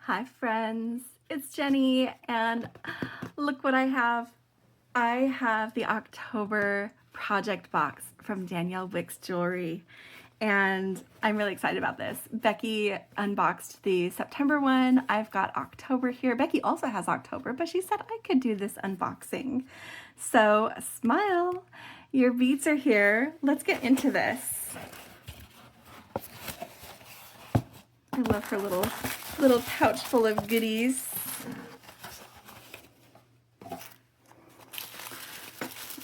Hi friends, it's Jenny and look what I have. I have the October project box from Danielle Wickes Jewelry and I'm really excited about this. Becky unboxed the September one. I've got October here. Becky also has October, but she said I could do this unboxing. So smile, your beads are here. Let's get into this. I love her little pouch full of goodies.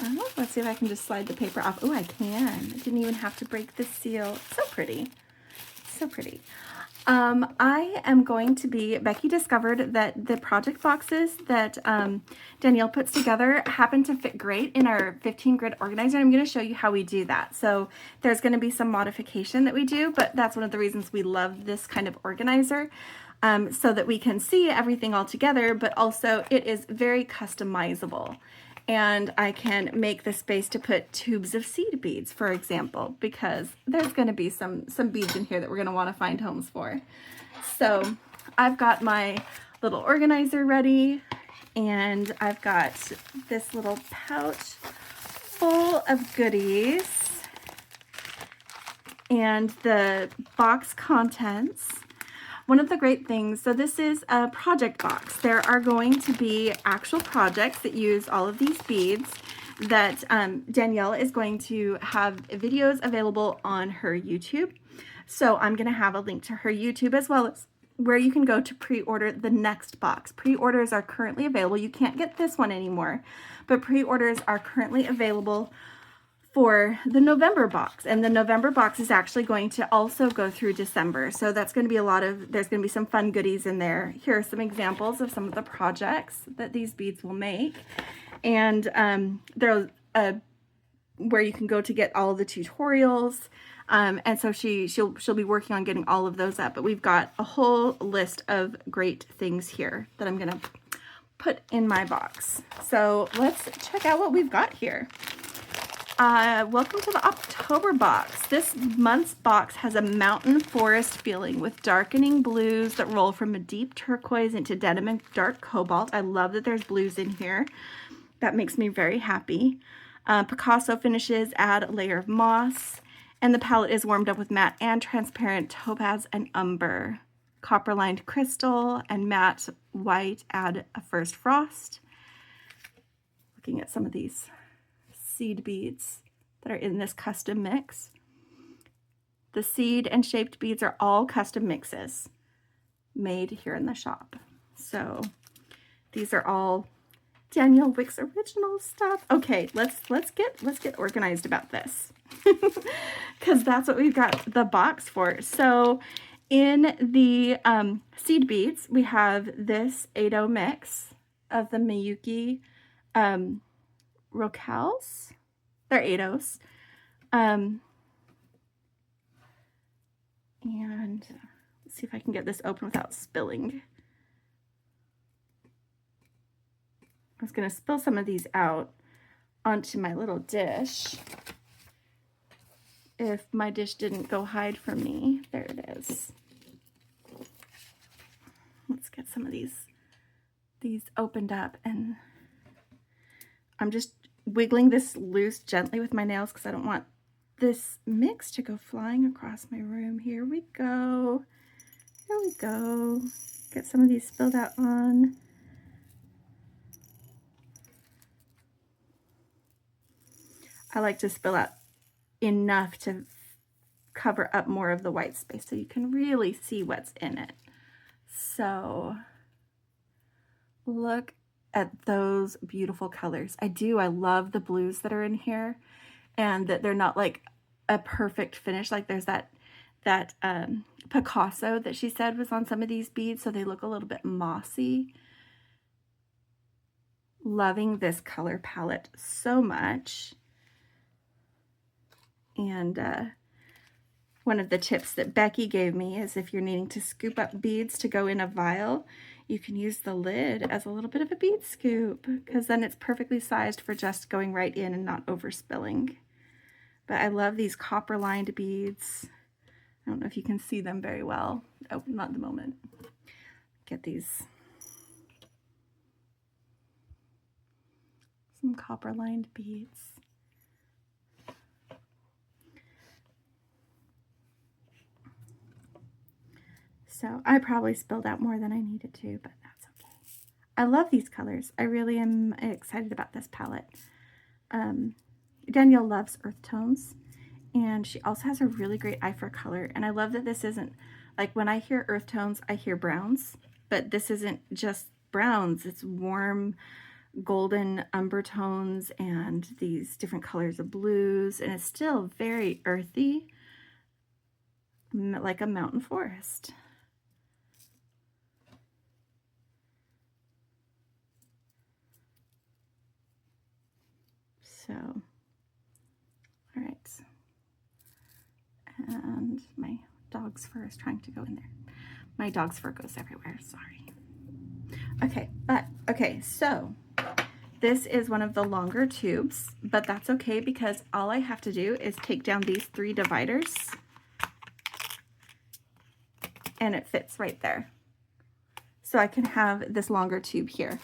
Oh, let's see if I can just slide the paper off. Oh, I can. I didn't even have to break the seal. So pretty. So pretty. I am going to be, Becky discovered that the project boxes that Danielle puts together happen to fit great in our 15 grid organizer. I'm going to show you how we do that. So there's going to be some modification that we do, but that's one of the reasons we love this kind of organizer. So that we can see everything all together, but also it is very customizable. And I can make the space to put tubes of seed beads, for example, because there's going to be some beads in here that we're going to want to find homes for. So I've got my little organizer ready, and I've got this little pouch full of goodies and the box contents. One of the great things, so this is a project box. There are going to be actual projects that use all of these beads that Danielle is going to have videos available on her YouTube. So I'm going to have a link to her YouTube as well as where you can go to pre-order the next box. Pre-orders are currently available. You can't get this one anymore, but pre-orders are currently available for the November box, and the November box is actually going to also go through December. So that's going to be there's going to be some fun goodies in there. Here are some examples of some of the projects that these beads will make. And there's where you can go to get all of the tutorials. And so she'll be working on getting all of those up, but we've got a whole list of great things here that I'm going to put in my box. So let's check out what we've got here. Welcome to the October box. This month's box has a mountain forest feeling with darkening blues that roll from a deep turquoise into denim and dark cobalt. I love that there's blues in here. That makes me very happy. Picasso finishes add a layer of moss, and the palette is warmed up with matte and transparent topaz and umber. Copper lined crystal and matte white add a first frost. Looking at some of these seed beads that are in this custom mix. The seed and shaped beads are all custom mixes made here in the shop. So these are all Danielle Wickes original stuff. Okay, let's get organized about this because that's what we've got the box for. So in the seed beads, we have this 8-0 mix of the Miyuki Rocals. They're 8-0s. And let's see if I can get this open without spilling. I was going to spill some of these out onto my little dish if my dish didn't go hide from me. There it is. Let's get some of these opened up, and I'm just wiggling this loose gently with my nails because I don't want this mix to go flying across my room. Here we go. Here we go. Get some of these spilled out on. I like to spill out enough to cover up more of the white space so you can really see what's in it. So look at those beautiful colors. I love the blues that are in here, and that they're not like a perfect finish. Like there's that Picasso that she said was on some of these beads, so they look a little bit mossy. Loving this color palette so much. And one of the tips that Becky gave me is if you're needing to scoop up beads to go in a vial, you can use the lid as a little bit of a bead scoop, because then it's perfectly sized for just going right in and not overspilling. But I love these copper lined beads. I don't know if you can see them very well. Oh, not at the moment. get these, some copper lined beads. So I probably spilled out more than I needed to, but that's okay. I love these colors. I really am excited about this palette. Danielle loves earth tones, and she also has a really great eye for color. And I love that this isn't, like when I hear earth tones, I hear browns, but this isn't just browns. It's warm golden umber tones and these different colors of blues, and it's still very earthy, like a mountain forest. So, all right. And my dog's fur is trying to go in there. My dog's fur goes everywhere, sorry. Okay, so this is one of the longer tubes, but that's okay because all I have to do is take down these 3 dividers and it fits right there. So I can have this longer tube here.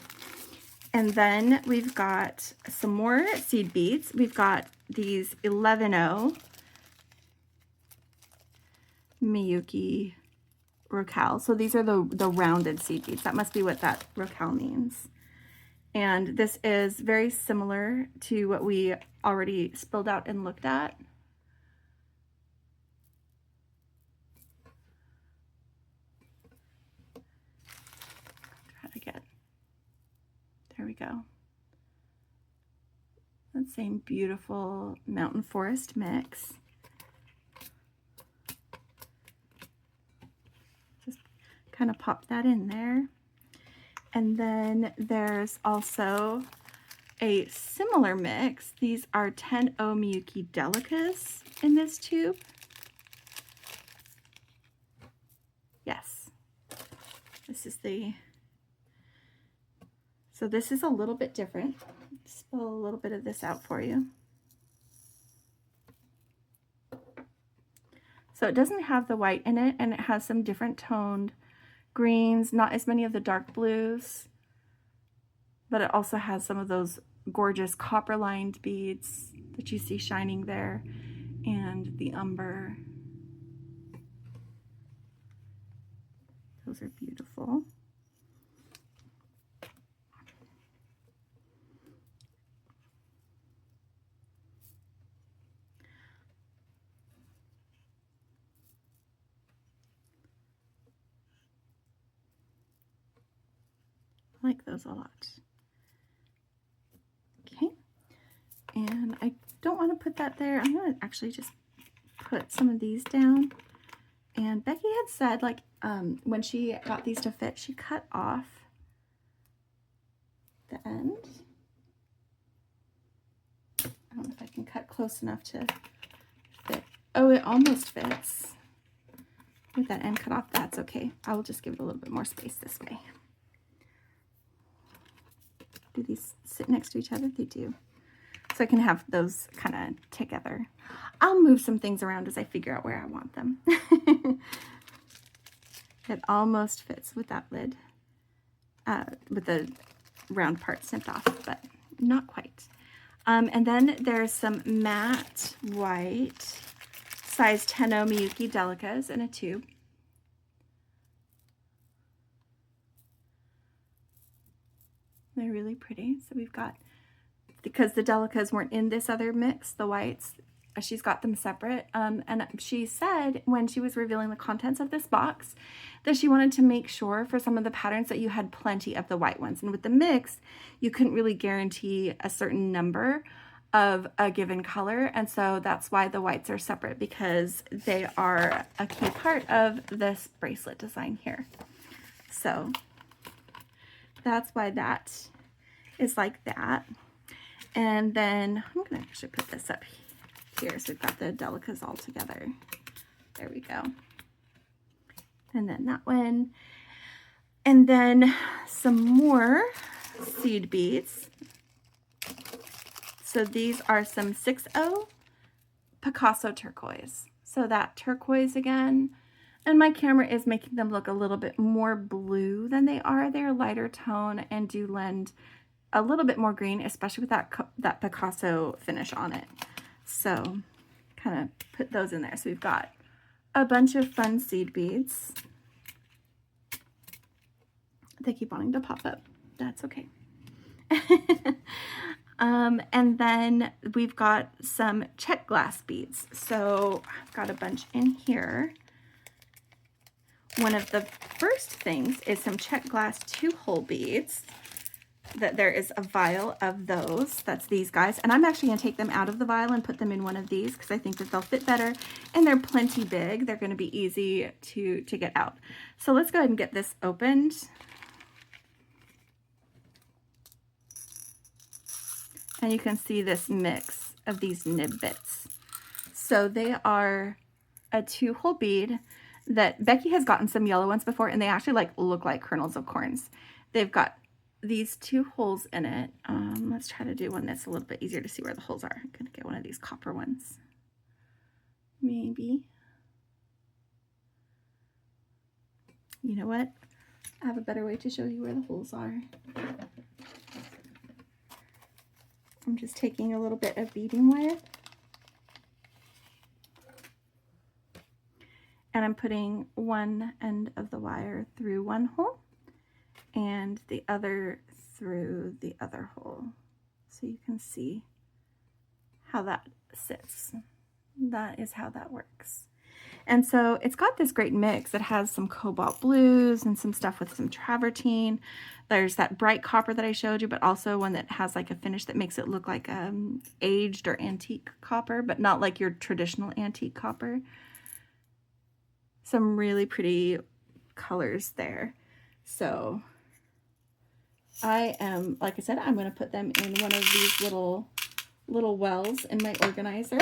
And then we've got some more seed beads. We've got these 11-0 Miyuki Rocal. So these are the rounded seed beads. That must be what that Rocal means. And this is very similar to what we already spilled out and looked at. Try to get, there we go. That same beautiful mountain forest mix. Just kind of pop that in there. And then there's also a similar mix. These are 10-0 Miyuki Delicas in this tube. Yes, this is the, so this is a little bit different. Spill a little bit of this out for you. So it doesn't have the white in it, and it has some different toned greens, not as many of the dark blues, but it also has some of those gorgeous copper lined beads that you see shining there, and the umber. Those are beautiful. I like those a lot. Okay, and I don't want to put that there. I'm going to actually just put some of these down. And Becky had said, like, when she got these to fit, she cut off the end. I don't know if I can cut close enough to fit. Oh, it almost fits. With that end cut off, that's okay. I will just give it a little bit more space this way. Do these sit next to each other? They do. So I can have those kind of together. I'll move some things around as I figure out where I want them. It almost fits with that lid, with the round part snipped off, but not quite. And then there's some matte white size 10-0 Miyuki Delicas in a tube. They're really pretty. So we've got, because the Delicas weren't in this other mix, the whites, she's got them separate. And she said when she was revealing the contents of this box that she wanted to make sure for some of the patterns that you had plenty of the white ones. And with the mix, you couldn't really guarantee a certain number of a given color. And so that's why the whites are separate, because they are a key part of this bracelet design here. So that's why that is like that. And then I'm going to actually put this up here. So we've got the Delicas all together. There we go. And then that one. And then some more seed beads. So these are some 6-0 Picasso turquoise. So that turquoise again, And my camera is making them look a little bit more blue than they are. They're lighter tone and do lend a little bit more green, especially with that Picasso finish on it. So kind of put those in there. So we've got a bunch of fun seed beads. They keep wanting to pop up. That's okay. And then we've got some check glass beads. So I've got a bunch in here. One of the first things is some check glass 2-hole beads. That there is a vial of those. That's these guys. And I'm actually going to take them out of the vial and put them in one of these because I think that they'll fit better. And they're plenty big. They're going to be easy to get out. So let's go ahead and get this opened. And you can see this mix of these nib bits. So they are a 2-hole bead that Becky has gotten some yellow ones before, and they actually like look like kernels of corns. They've got these 2 holes in it. Let's try to do one that's a little bit easier to see where the holes are. I'm gonna get one of these copper ones. Maybe. You know what? I have a better way to show you where the holes are. I'm just taking a little bit of beading wire. And I'm putting one end of the wire through one hole and the other through the other hole. So you can see how that sits. That is how that works. And so it's got this great mix. It has some cobalt blues and some stuff with some travertine. There's that bright copper that I showed you, but also one that has like a finish that makes it look like aged or antique copper, but not like your traditional antique copper. Some really pretty colors there. So I am, like I said, I'm going to put them in one of these little wells in my organizer.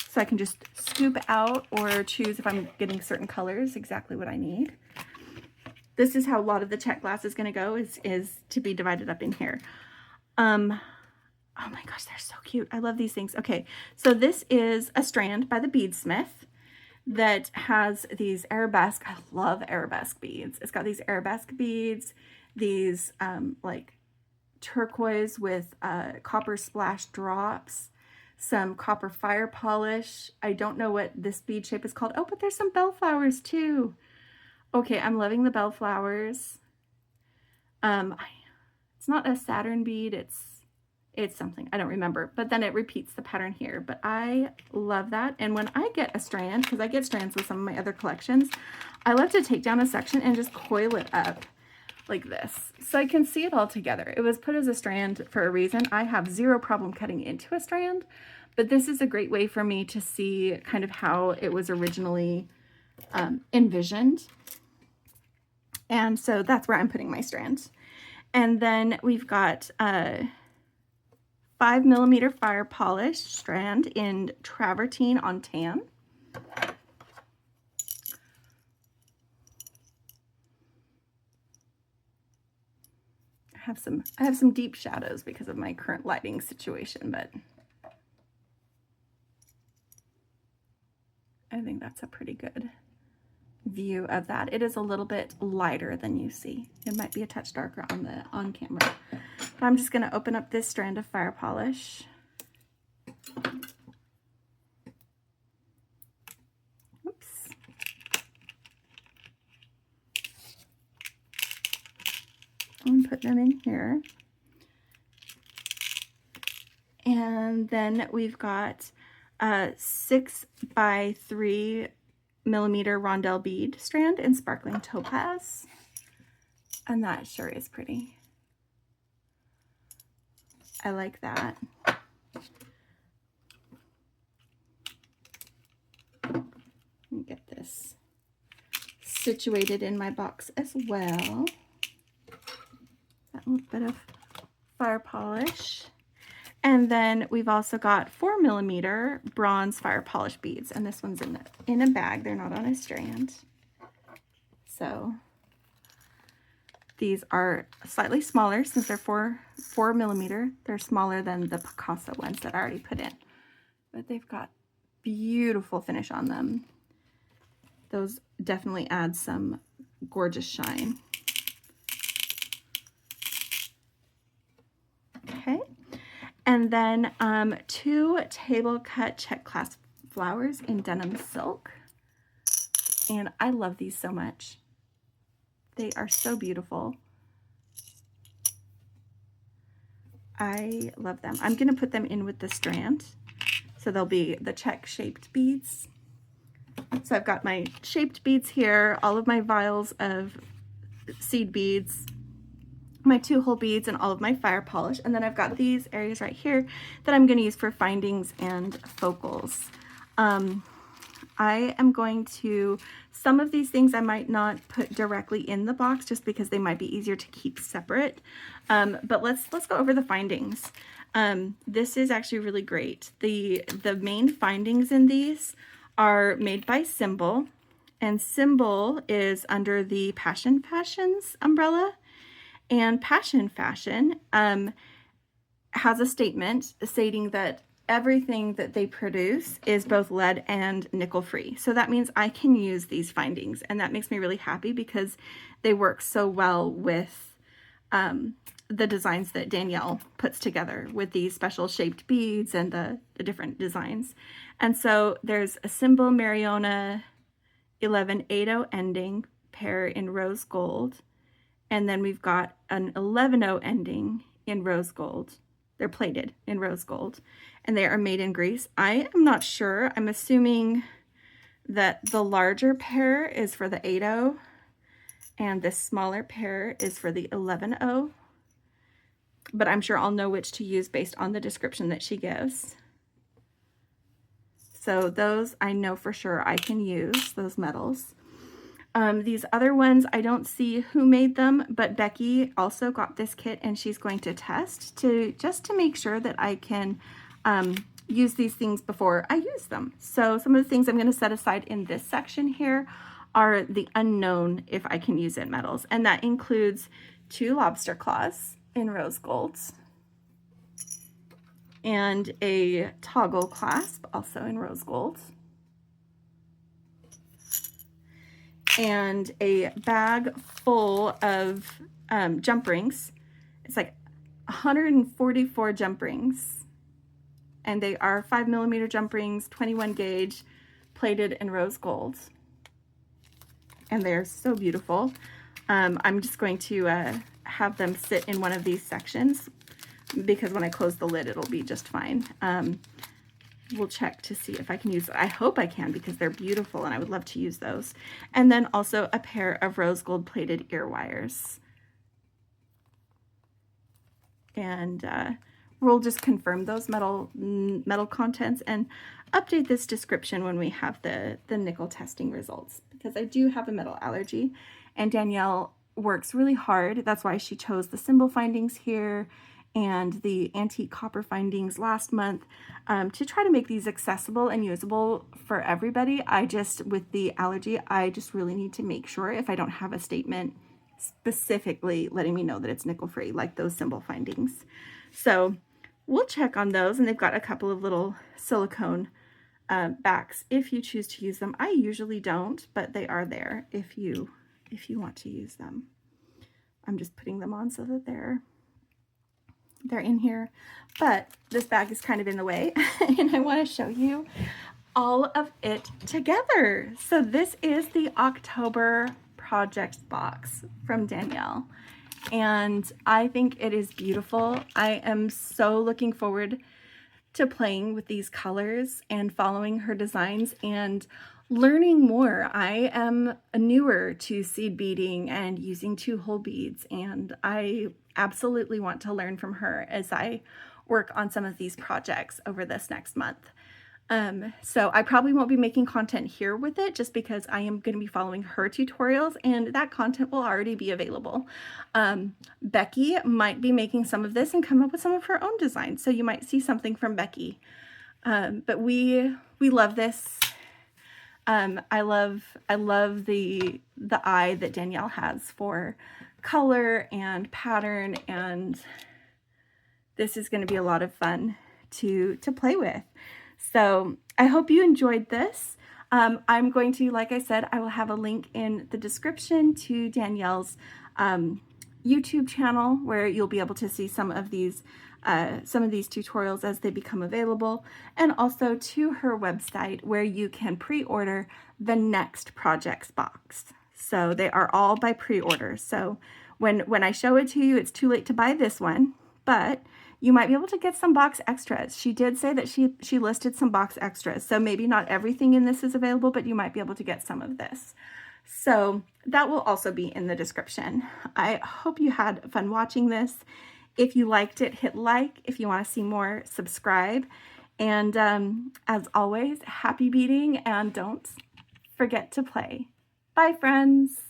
So I can just scoop out or choose if I'm getting certain colors exactly what I need. This is how a lot of the check glass is going to go, is to be divided up in here. Oh my gosh, they're so cute. I love these things. Okay, so this is a strand by the Beadsmith that has these arabesque. I love arabesque beads. It's got these arabesque beads, these like turquoise with copper splash drops, some copper fire polish. I don't know what this bead shape is called. Oh, but there's some bellflowers too. Okay, I'm loving the bellflowers. It's not a Saturn bead. It's something, I don't remember, but then it repeats the pattern here, but I love that. And when I get a strand, because I get strands with some of my other collections, I love to take down a section and just coil it up like this so I can see it all together. It was put as a strand for a reason. I have zero problem cutting into a strand, but this is a great way for me to see kind of how it was originally envisioned. And so that's where I'm putting my strand. And then we've got 5mm fire polish strand in travertine on tan. I have some deep shadows because of my current lighting situation, but I think that's a pretty good view of that. It is a little bit lighter than you see. It might be a touch darker on camera. But I'm just going to open up this strand of fire polish. Oops. And put them in here. And then we've got a 6x3mm rondelle bead strand in sparkling topaz. And that sure is pretty. I like that. Let me get this situated in my box as well. That little bit of fire polish. And then we've also got 4mm bronze fire polish beads. And this one's in a bag. They're not on a strand. So these are slightly smaller since they're 4mm. They're smaller than the Picasso ones that I already put in. But they've got beautiful finish on them. Those definitely add some gorgeous shine. Okay, and then 2 table cut check clasp flowers in denim silk. And I love these so much. They are so beautiful. I love them. I'm going to put them in with the strand. So they'll be the check shaped beads. So I've got my shaped beads here, all of my vials of seed beads, my 2 hole beads, and all of my fire polish. And then I've got these areas right here that I'm going to use for findings and focals. I am going to, some of these things I might not put directly in the box just because they might be easier to keep separate. But let's go over the findings. This is actually really great. The main findings in these are made by Symbol, and Symbol is under the Passion Fashions umbrella. And Passion Fashion has a statement stating that everything that they produce is both lead and nickel free. So that means I can use these findings, and that makes me really happy because they work so well with the designs that Danielle puts together with these special shaped beads and the different designs. And so there's a Symbol Mariona 1180 ending pair in rose gold, and then we've got an 110 ending in rose gold. They're plated in rose gold, and they are made in Greece. I am not sure. I'm assuming that the larger pair is for the 80, and this smaller pair is for the 11-0. But I'm sure I'll know which to use based on the description that she gives. So those I know for sure I can use, those metals. These other ones, I don't see who made them, but Becky also got this kit and she's going to test just to make sure that I can use these things before I use them. So some of the things I'm going to set aside in this section here are the unknown if I can use it metals. And that includes 2 lobster claws in rose golds and a toggle clasp also in rose gold, and a bag full of jump rings. It's like 144 jump rings, and they are 5mm jump rings, 21 gauge, plated in rose gold, and they're so beautiful. I'm just going to have them sit in one of these sections because when I close the lid it'll be just fine. We'll check to see if I can use, I hope I can because they're beautiful and I would love to use those. And then also a pair of rose gold plated ear wires. And we'll just confirm those metal contents and update this description when we have the nickel testing results, because I do have a metal allergy and Danielle works really hard. That's why she chose the Symbol findings here and the antique copper findings last month to try to make these accessible and usable for everybody. With the allergy, I just really need to make sure if I don't have a statement specifically letting me know that it's nickel free, like those Symbol findings. So we'll check on those, and they've got a couple of little silicone backs if you choose to use them. I usually don't, but they are there if you want to use them. I'm just putting them on so that they're in here, but this bag is kind of in the way and I want to show you all of it together. So this is the October project box from Danielle, and I think it is beautiful. I am so looking forward to playing with these colors and following her designs and learning more. I am newer to seed beading and using 2-hole beads, and I absolutely want to learn from her as I work on some of these projects over this next month. So I probably won't be making content here with it just because I am going to be following her tutorials, and that content will already be available. Becky might be making some of this and come up with some of her own designs, so you might see something from Becky. But we love this. I love the eye that Danielle has for color and pattern, and this is going to be a lot of fun to play with. So I hope you enjoyed this. I'm going to, like I said, I will have a link in the description to Danielle's YouTube channel where you'll be able to see some of these tutorials as they become available, and also to her website where you can pre-order the next projects box. So they are all by pre-order. So when I show it to you, it's too late to buy this one, but you might be able to get some box extras. She did say that she listed some box extras. So maybe not everything in this is available, but you might be able to get some of this. So that will also be in the description. I hope you had fun watching this. If you liked it, hit like. If you want to see more, subscribe. And as always, happy beading, and don't forget to play. Bye, friends.